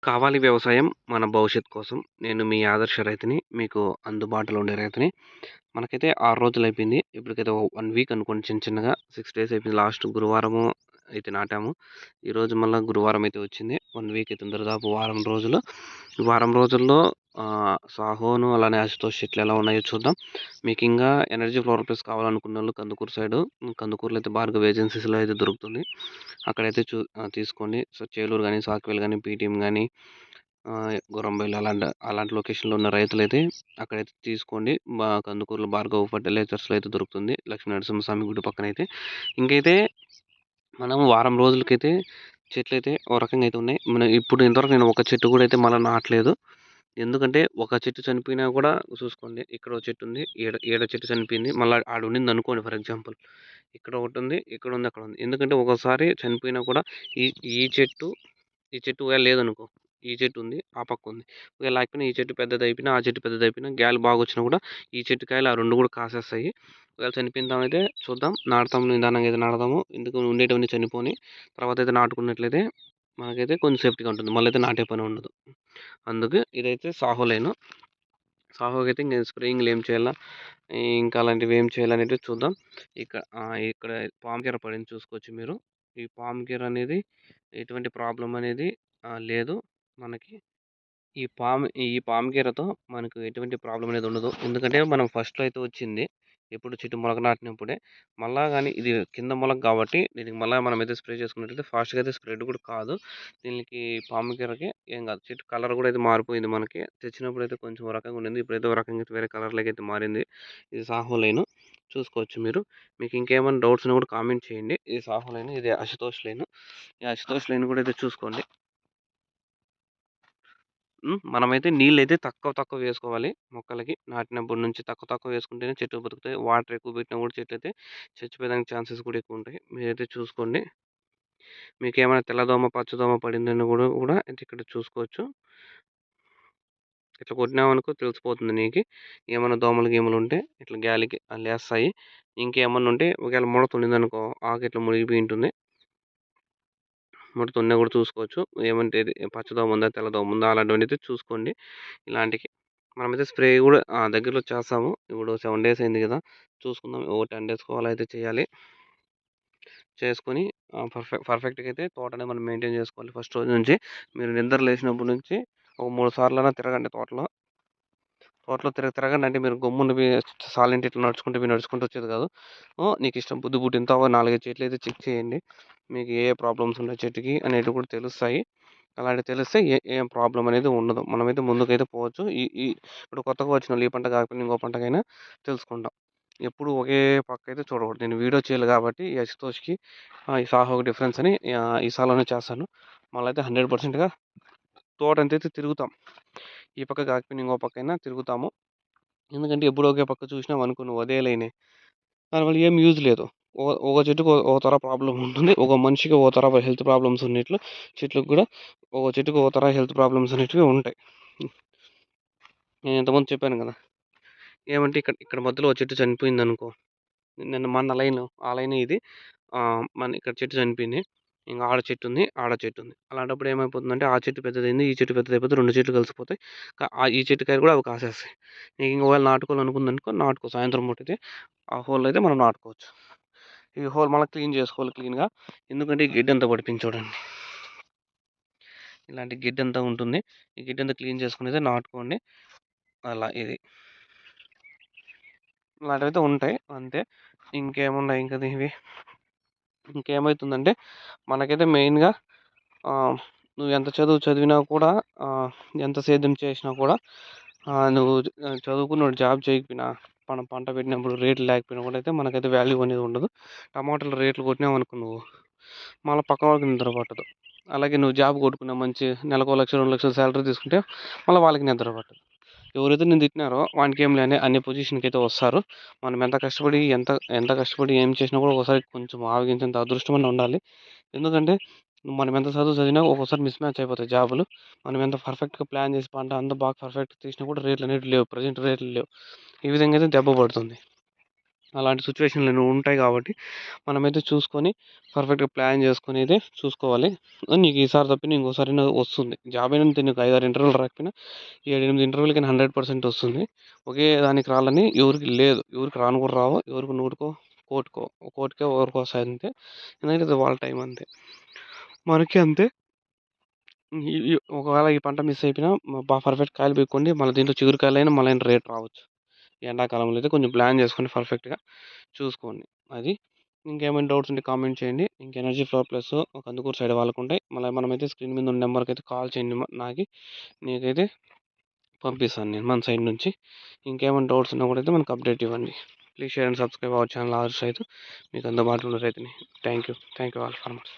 కావాలి వ్యవసాయం మన భవిష్యత్తు కోసం. నేను మీ ఆదర్శ రైతుని. మీకు అందుబాటులో ఉండే రైతుని. మనకైతే 6 రోజులయిపోయింది. ఇప్పటికైతే 1 వీక్ అనుకోండి చిన్న చిన్నగా. 6 డేస్ అయిపోయింది. లాస్ట్ గురువారము అయితే నాటాము. ఈరోజు మళ్ళా గురువారం అయితే వచ్చింది. 1 వీక్ అయితుంది. దాదాపు వారం రోజులు. ఈ వారం రోజుల్లో సాహోను అలానే అశుతోష్ చెట్లు ఎలా ఉన్నాయో చూద్దాం. మీకింగా ఎనర్జీ ఫ్లోరల్ ప్లస్ కావాలనుకున్నోళ్ళు కందుకూరు సైడు, కందుకూరులో అయితే భార్గవి ఏజెన్సీస్‌లో అయితే దొరుకుతుంది. అక్కడైతే తీసుకోండి. సో, చేలూరు గాని, సాకివేల్ గాని, పీటీఎం గాని, గొరంబైలు అలాంటి లొకేషన్‌లో ఉన్న రైతులైతే అక్కడైతే తీసుకోండి. కందుకూరులో భార్గవ్ ఫర్టిలైజర్స్‌లో అయితే దొరుకుతుంది. లక్ష్మీ నరసింహస్వామి గుడి పక్కనైతే. ఇంకైతే మనం వారం రోజులకైతే చెట్లయితే ఓ రకంగా అయితే ఉన్నాయి. మనం ఇప్పుడు ఇంతవరకు నేను ఒక చెట్టు కూడా అయితే మళ్ళా నాటలేదు. ఎందుకంటే ఒక చెట్టు చనిపోయినా కూడా చూసుకోండి. ఇక్కడ ఒక చెట్టు ఉంది. ఈడ చెట్టు చనిపోయింది. మళ్ళా ఆడ ఉండిందనుకోండి ఫర్ ఎగ్జాంపుల్. ఇక్కడ ఒకటుంది. ఇక్కడుంది. అక్కడుంది. ఎందుకంటే ఒక్కోసారి చనిపోయినా కూడా ఈ ఈ చెట్టు ఈ చెట్టు ఒకవేళ లేదనుకో, ఈ చెట్టు ఉంది, ఆ పక్క ఉంది. ఒకవేళ లేకపోయినా ఈ చెట్టు పెద్దదయిపోయినా, ఆ చెట్టు పెద్దదయిపోయినా, గాలి బాగొచ్చినా కూడా ఈ చెట్టు కాయలు ఆ 2 కూడా కాసేస్తాయి. ఒకవేళ చనిపోయిందామైతే చూద్దాం. నాటుతాం నిదానంగా అయితే నాటుదాము. ఎందుకు ఉండేటివన్నీ చనిపోని. తర్వాత అయితే నాటుకున్నట్లయితే మనకైతే కొంచెం సేఫ్టీగా ఉంటుంది. మళ్ళీ అయితే నాటే పని ఉండదు. అందుకు ఇదైతే సాహో లైను. సాహోకైతే ఇంక స్ప్రేయింగ్‌లు ఏం చేయాలా, ఇంకా అలాంటివి ఏం చేయాలనేది చూద్దాం. ఇక్కడ పామ్ కీర పడింది చూసుకోవచ్చు మీరు. ఈ పామ్ కీర అనేది ఎటువంటి ప్రాబ్లమ్ అనేది లేదు మనకి. ఈ పాము కీరతో మనకు ఎటువంటి ప్రాబ్లమ్ అనేది ఉండదు. ఎందుకంటే మనం ఫస్ట్‌లో అయితే వచ్చింది. ఎప్పుడు చెట్టు మొలక నాటినప్పుడే. మళ్ళా గాని ఇది కింద మొలక కాబట్టి దీనికి మళ్ళా మనమైతే స్ప్రే చేసుకున్నట్లయితే ఫాస్ట్‌గా అయితే స్ప్రెడ్ కూడా కాదు. దీనికి పాము కీరకి ఏం కాదు. చెట్టు కలర్ కూడా అయితే మారిపోయింది మనకి. తెచ్చినప్పుడైతే కొంచెం ఓ రకంగా ఉండింది. ఇప్పుడైతే ఓ రకంగా అయితే వేరే కలర్‌లోకి అయితే మారింది. ఇది సాహో లైను. చూసుకోవచ్చు మీరు. మీకు ఇంకేమైనా డౌట్స్ ఉన్నా కూడా కామెంట్ చేయండి. ఇది సాహో లైను. ఇది అశుతోష్ లైను. ఈ అశుతోష్ లైన్ కూడా అయితే చూసుకోండి. మనమైతే నీళ్ళైతే తక్కువ తక్కువ వేసుకోవాలి మొక్కలకి. నాటినప్పటి నుంచి తక్కువ తక్కువ వేసుకుంటేనే చెట్లు బతుకుతాయి. వాటర్ ఎక్కువ పెట్టినా కూడా చెట్లయితే చచ్చిపోయేదానికి ఛాన్సెస్ కూడా ఎక్కువుంటాయి. మీరైతే చూసుకోండి. మీకేమైనా తెల్లదోమ, పచ్చదోమ పడిందని కూడా అయితే ఇక్కడ చూసుకోవచ్చు. ఇట్లా కొట్టినామనుకో తెలిసిపోతుంది నీకి. ఏమన్నా దోమలు, గీమలు ఉంటే ఇట్లా గాలికి లేస్తాయి. ఇంకేమన్నా ఉంటే ఒకవేళ ముడత ఉండిందనుకో ఆకు ఇట్లా మునిగిపోయి ఉంటుంది. ముడత ఉన్నా కూడా చూసుకోవచ్చు. ఏమంటే ఇది పచ్చదోమ ఉందా, తెల్లదోమ ఉందా అలాంటివన్నయితే చూసుకోండి. ఇలాంటివి మనమైతే స్ప్రే కూడా దగ్గరలో చేస్తాము. ఇప్పుడు 7 డేస్ అయింది కదా! చూసుకుందాం. ఓ 10 డేస్‌కో అలా అయితే చేయాలి. చేసుకొని పర్ఫెక్ట్‌గా అయితే తోటని మనం మెయింటైన్ చేసుకోవాలి. ఫస్ట్ రోజు నుంచి మీరు నిద్ర లేచినప్పటి నుంచి ఒక 3 సార్లన్నా తిరగండి తోటలో. తోటలో తిరగండి అంటే మీరు గమ్మున సైలెంట్ ఇట్లా నడుచుకుంటూ వచ్చేది కాదు. నీకిష్టం బుద్ధి పుట్టిన 4, 5 చెట్లయితే చెక్ చేయండి. మీకు ఏ ప్రాబ్లమ్స్ ఉన్నాయి చెట్టుకి అనేటివి కూడా తెలుస్తాయి. అలాంటివి తెలిస్తే ఏం ప్రాబ్లమ్ అనేది ఉండదు. మనమైతే ముందుకైతే పోవచ్చు. ఈ ఈ ఇప్పుడు కొత్తగా వచ్చినోళ్ళు ఈ పంట కాకపోయినా ఇంకో పంటకైనా తెలుసుకుంటాం. ఎప్పుడు ఒకే పక్కైతే చూడకూడదు. నేను వీడియో చేయాలి కాబట్టి ఈ అశుతోష్‌కి ఈ సాహోకి డిఫరెన్స్ అని ఈ సాలోనే చేస్తాను. మళ్ళీ అయితే 100%గా తోటంతైతే తిరుగుతాం. ఈ పక్క కాకపోయినా ఇంకో పక్కైనా తిరుగుతాము. ఎందుకంటే ఎప్పుడు ఒకే పక్క చూసినామనుకో నువ్వు అదే లైనే. దానివల్ల ఏం యూజ్ లేదు. ఒక చెట్టుకి ఒక తర ప్రాబ్లమ్ ఉంటుంది. ఒక మనిషికి ఒక తర హెల్త్ ప్రాబ్లమ్స్ ఉన్నట్లు చెట్లకు కూడా ఒక చెట్టుకి ఒక తర హెల్త్ ప్రాబ్లమ్స్ అనేటివి ఉంటాయి. నేను ఇంతకుముందు చెప్పాను కదా! ఏమంటే ఇక్కడ ఇక్కడ మధ్యలో ఒక చెట్టు చనిపోయిందనుకో, మన లైను ఆ లైనే ఇది. మన ఇక్కడ చెట్టు చనిపోయింది. ఇంక ఆడ చెట్టుంది, ఆడ చెట్టుంది. అలాంటప్పుడు ఏమైపోతుందంటే ఆ చెట్టు పెద్దదయింది, ఈ చెట్టు పెద్దదయిపోతే 2 చెట్లు కలిసిపోతాయి. ఈ చెట్టు కాయలు కూడా అవి కాసేస్తాయి. నీకు ఒకవేళ నాటుకోవాలనుకుందనుకో నాటుకో. సాయంత్రం పూటైతే ఆ హోల్‌లో అయితే మనం నాటుకోవచ్చు. ఈ హోల్ మళ్ళా క్లీన్ చేసుకోవాలి క్లీన్‌గా. ఎందుకంటే ఈ గడ్డంతా పడిపోయింది చూడండి. ఇలాంటి గడ్డంతా ఉంటుంది. ఈ గడ్డంతా క్లీన్ చేసుకొనైతే నాటుకోండి. అలా ఇది. ఇలాంటివైతే ఉంటాయి. అంతే. ఇంకేమున్నాయి ఇంక ఇవి. ఇంకేమైతుందంటే మనకైతే మెయిన్‌గా నువ్వు ఎంత చదువు చదివినా కూడా ఎంత సేద్యం చేసినా కూడా నువ్వు చదువుకున్నోడు జాబ్ చేయకపోయినా మనం పంట పెట్టినప్పుడు రేట్లు లేకపోయినా కూడా అయితే మనకైతే వాల్యూ అనేది ఉండదు. టమాటాలు రేట్లు కొట్టినావనుకో నువ్వు మళ్ళా పక్కన వాళ్ళకి నిద్ర పట్టదు. అలాగే నువ్వు జాబ్ కొట్టుకున్నావు మంచి నెలకు 1,00,000, 2,00,000 సాలరీ తీసుకుంటే మళ్ళా వాళ్ళకి నిద్ర పట్టదు. ఎవరైతే నిన్ను తిట్టినారో వానికేంలే అనే పొజిషన్‌కి అయితే వస్తారు. మనం ఎంత కష్టపడి ఎంత ఎంత కష్టపడి ఏం చేసినా కూడా ఒకసారి కొంచెం ఆవగించేంత అదృష్టం అన్నా ఉండాలి. ఎందుకంటే మనం ఎంత చదువు చదివినా ఒక్కోసారి మిస్ మ్యాచ్ అయిపోతాయి జాబులు. మనం ఎంత పర్ఫెక్ట్‌గా ప్లాన్ చేసి పంట అంతా బాగా పర్ఫెక్ట్‌గా తీసినా కూడా రేట్లు అనేటివి లేవు. ప్రెజెంట్ రేట్లు లేవు. ఈ విధంగా అయితే దెబ్బ పడుతుంది. అలాంటి సిచ్యువేషన్‌లు ఉంటాయి కాబట్టి మనమైతే చూసుకొని పర్ఫెక్ట్‌గా ప్లాన్ చేసుకొని అయితే చూసుకోవాలి. నీకు ఈసారి తప్పిన ఇంకోసారైనా వస్తుంది. జాబ్ అయినంత నీకు 5, 6 ఇంటర్వ్యూలు రాకపోయినా 7, 8 ఇంటర్వ్యూలకైనా 100% వస్తుంది. ఒకే దానికి రావాలని ఎవరికీ లేదు. ఎవరికి రాను కూడా రావు. ఎవరికి నూటికో, కోటికో, కోటికో ఎవరికో వస్తాయి అంతే. ఎందుకంటే ఇది వాళ్ళ టైం అంతే. మనకి అంతే. ఈ ఈ ఒకవేళ ఈ పంట మిస్ అయిపోయినా పర్ఫెక్ట్ కాయలు పీక్కోండి. మళ్ళీ దీంట్లో చిగురు మళ్ళీ రేట్ రావచ్చు. ఈ ఎండాకాలంలో అయితే కొంచెం ప్లాన్ చేసుకొని పర్ఫెక్ట్‌గా చూసుకోండి. అది. ఇంకేమైనా డౌట్స్ ఉంటే కామెంట్ చేయండి. ఇంక energy floor plus Kandukuru side వాళ్ళకుంటాయి. మళ్ళీ మనమైతే స్క్రీన్ మీద ఉన్న నెంబర్‌కైతే కాల్ చేయండి నాకి. నీకైతే పంపిస్తాను నేను మన సైడ్ నుంచి. ఇంకేమైనా డౌట్స్ ఉన్నా కూడా అయితే మనకు అప్డేట్ ఇవ్వండి. Please share and subscribe our channel Adarsh రైతు. మీకు అందుబాటులో ఉన్న రైతుని. Thank you. Thank you all farmers.